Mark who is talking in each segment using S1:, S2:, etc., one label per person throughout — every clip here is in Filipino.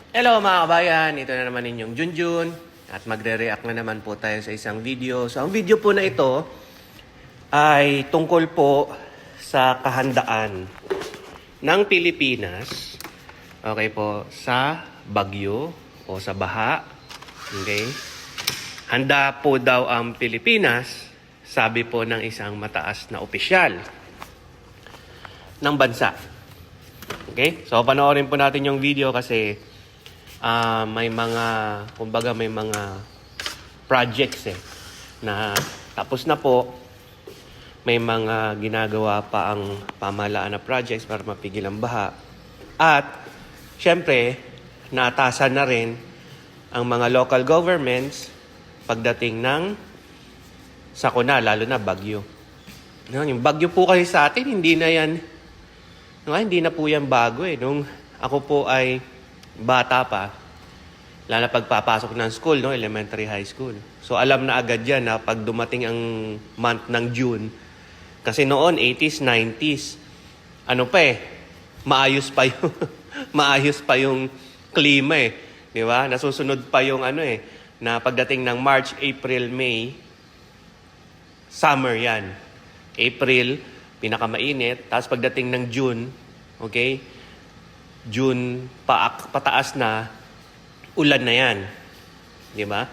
S1: Hello mga kabayan, ito na naman inyong Junjun at magre-react na naman po tayo sa isang video. So ang video po na ito ay tungkol po sa kahandaan ng Pilipinas, okay po, sa bagyo o sa baha. Okay? Handa po daw ang Pilipinas, sabi po ng isang mataas na opisyal ng bansa. Okay? So panoorin po natin yung video kasi may mga, kumbaga may mga projects na tapos na po. May mga ginagawa pa ang pamahalaan na projects para mapigil ang baha. At syempre, naatasan na rin ang mga local governments pagdating ng sakuna, lalo na bagyo. Yung bagyo po kasi sa atin, hindi na po yan bago Nung ako po ay bata pa, lalo na pagpapasok ng school, elementary, high school. So alam na agad yan na pag dumating ang month ng June, kasi noon 80s, 90s, maayos pa yung maayos pa yung klima di ba? Nasusunod pa yung na pagdating ng March, April, May, summer yan. April, pinakamainit, tapos pagdating ng June, okay? June, pataas na, ulan na yan. Di ba?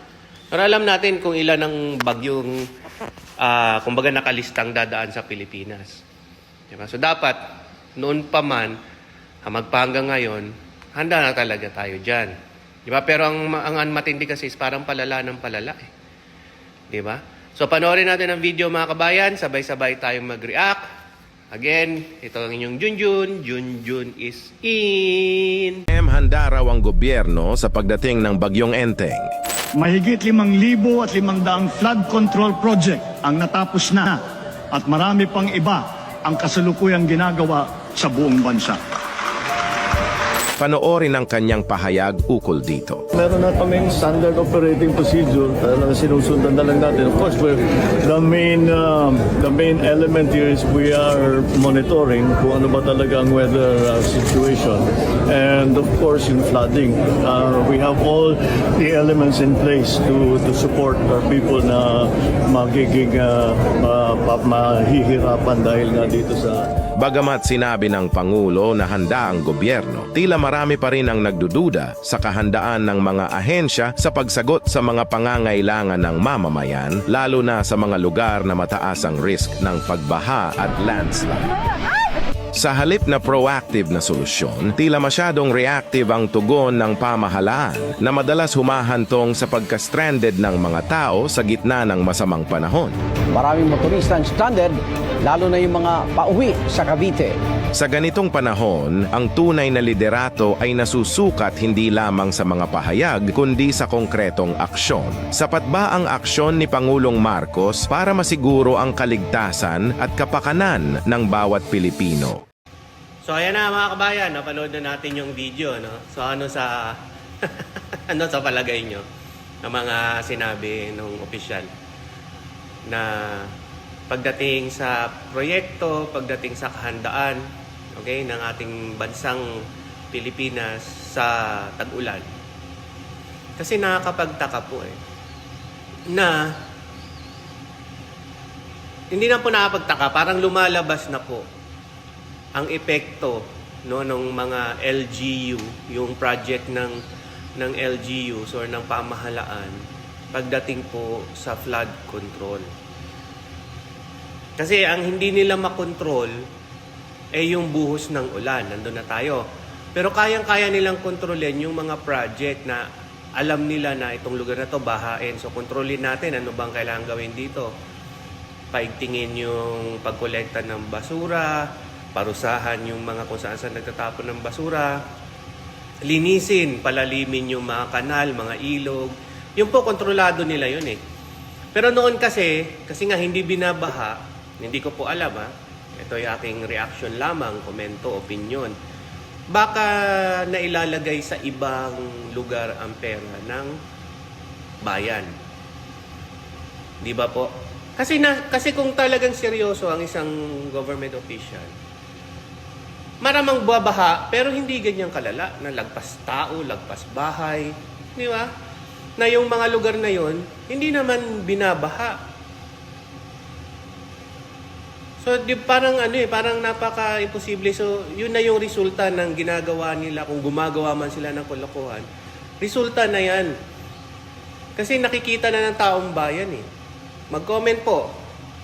S1: Pero alam natin kung ilan ang bagyong, kumbaga nakalistang dadaan sa Pilipinas. Di ba? So dapat, noon pa man, magpahanggang ngayon, handa na talaga tayo dyan. Di ba? Pero ang matindi kasi is parang palala ng palala Di ba? So panoorin natin ang video mga kabayan, sabay-sabay tayong mag-react. Again, ito ang inyong Junjun. Junjun is in.
S2: Handa raw ang gobyerno sa pagdating ng Bagyong Enteng.
S3: Mahigit 5,000 at 500 flood control project ang natapos na at marami pang iba ang kasalukuyang ginagawa sa buong bansa.
S2: Panoorin ang kanyang pahayag ukol dito.
S4: Meron na kaming standard operating procedure na sinusundan na lang natin. Of course, the main element here is we are monitoring kung ano ba talaga ang weather situation. And of course, in flooding, we have all the elements in place to support our people na magiging mahihirapan dahil nga dito sa...
S2: Bagamat sinabi ng Pangulo na handa ang gobyerno, tila marami pa rin ang nagdududa sa kahandaan ng mga ahensya sa pagsagot sa mga pangangailangan ng mamamayan, lalo na sa mga lugar na mataas ang risk ng pagbaha at landslide. Sa halip na proactive na solusyon, tila masyadong reactive ang tugon ng pamahalaan na madalas humahantong sa pagka-stranded ng mga tao sa gitna ng masamang panahon.
S5: Maraming motorista ang stranded, lalo na yung mga pauwi sa Cavite.
S2: Sa ganitong panahon, ang tunay na liderato ay nasusukat hindi lamang sa mga pahayag kundi sa konkretong aksyon. Sapat ba ang aksyon ni Pangulong Marcos para masiguro ang kaligtasan at kapakanan ng bawat Pilipino?
S1: So ayan na mga kabayan, napanood na natin yung video. So ano sa sa palagay nyo ng mga sinabi ng opisyal na pagdating sa proyekto, pagdating sa kahandaan, okay, ng ating bansang Pilipinas sa tag-ulan. Kasi nakakapagtaka po na hindi na po nakapagtaka, parang lumalabas na po ang epekto ng mga LGU, yung project ng LGUs or ng pamahalaan pagdating po sa flood control. Kasi ang hindi nila makontrol yung buhos ng ulan. Nandun na tayo. Pero kayang-kaya nilang kontrolin yung mga project na alam nila na itong lugar na to bahain. So kontrolin natin ano bang kailangan gawin dito. Paigtingin yung pagkolekta ng basura, parusahan yung mga kung saan nagtatapon ng basura, linisin, palalimin yung mga kanal, mga ilog. Yung po, kontrolado nila yun Pero noon kasi nga hindi binabaha, hindi ko po alam ito yung aking reaction lamang, komento, opinion. Baka nailalagay sa ibang lugar ang pera ng bayan. Di ba po? Kasi kung talagang seryoso ang isang government official, maramang babaha, pero hindi ganyang kalala na lagpas tao, lagpas bahay. Di ba? Na yung mga lugar na yon hindi naman binabaha. So, parang parang napaka-imposible. So, yun na yung resulta ng ginagawa nila kung gumagawa man sila ng kalokohan. Resulta na yan. Kasi nakikita na ng taong bayan eh. Mag-comment po,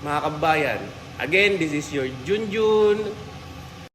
S1: mga kabayan. Again, this is your Junjun